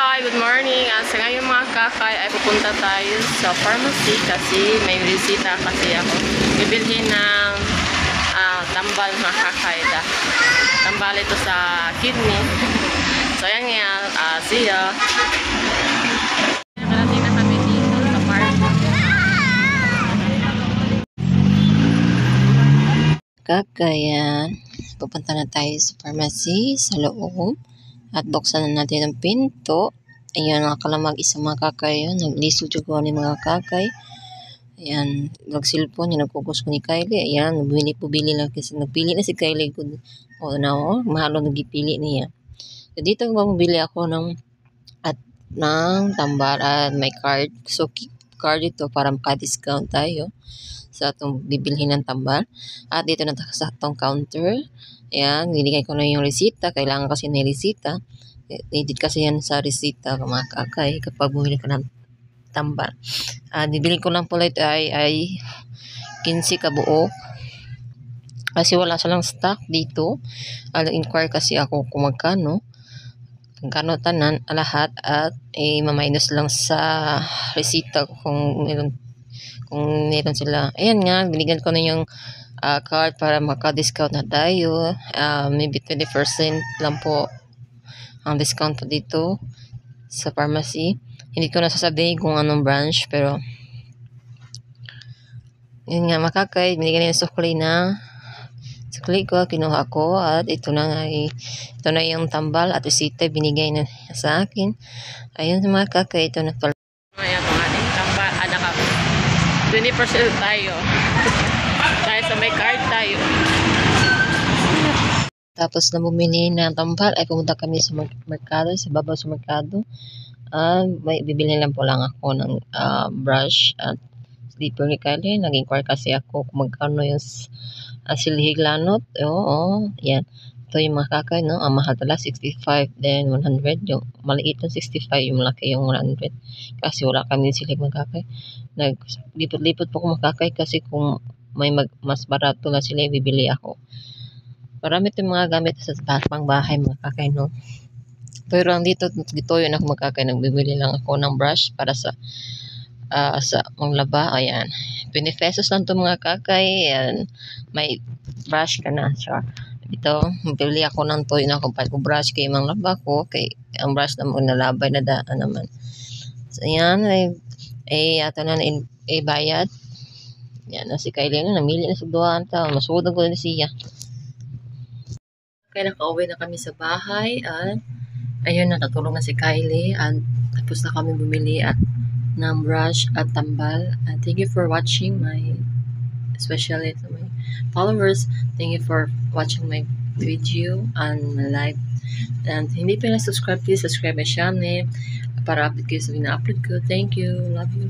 Hi, good morning. Sa ngayon mga kakay ay pupunta tayo sa pharmacy kasi may bisita kasi ako. Bibilhin ng tambal mga kakay. Tambal ito sa kidney. So yan nga, see ya. Nakarating na kami dito sa pharmacy. Kaya pupunta na tayo sa pharmacy sa loob at buksan na natin ang pinto. Ayan, nakalamag isa mga kakay. Naglisod yung ni mga kakay. Ayan, nagsilpon yung nagkukos ko ni Kylie. Ayan, pubili lang kasi nagpili na si Kylie. O na mahalo nagipili niya. So, dito mabili ako ng tambal at may card. So card ito para maka-discount tayo sa itong bibilhin ng tambal. At dito na sa itong counter. Ayan, binigay ko na yung resita. Kailangan kasi na resita. Edit kasi yan sa resita mga kakay kapag bumili ka ng tambal. Bibili ko lang pala ito ay 15 kabuo. Kasi wala silang stock dito. Inquire kasi ako kung magkano tanan lahat at ma-minus lang sa resita kung meron sila. Ayan nga, binigyan ko na yung card para maka-discount na tayo. Maybe 20% lang po ang discount po dito sa pharmacy. Hindi ko na sasabihin kung anong branch, pero yun nga makakay, binigyan nila sukli ko, kinuha ko at ito na yung tambal at resita binigay na sa akin. Ayun mga kakay, ito na pala. Ayan mga tambal, 20% tayo. Dahil sa may card tayo. Tapos na bumili ng tambal ay pumunta kami sa merkado, sa babaw sa merkado. Bibili lang po lang ako ng brush at slipper ni Kylie. Nag-inquire kasi ako kung magkano yung silhig lanot. Oo, yan. Ito yung mga kakay, no? Ang mahal tala, 65, then 100. Yung maliit yung 65, yung malaki yung 100. Kasi wala kami silhig mga kakay. Naglipot-lipot po ko mga kakay kasi kung may mas barato na sila, bibili ako. Marami itong mga gamit sa pang bahay mga kakay, no? Pero ang dito yun ako mga kakay. Nagbibili lang ako ng brush para sa manglaba. Ayan. 20 pesos lang ito mga kakay. Ayan. May brush ka na. So, ito, bibili ako ng toy na kung brush kay manglaba ko. Kay ang brush na nalabay na daan naman. So, ayan. Ato na bayad. Yan. Si Kylie na namili na sa duhaan. Masudog ko na siya. Kaya nakauwi na kami sa bahay at ayun, natutulong na si Kylie at tapos na kami bumili ng brush at tambal. Thank you for watching especially to my followers. Thank you for watching my video and my live. And hindi pa na subscribe, please subscribe my channel para update kayo sa na-upload ko. Thank you. Love you.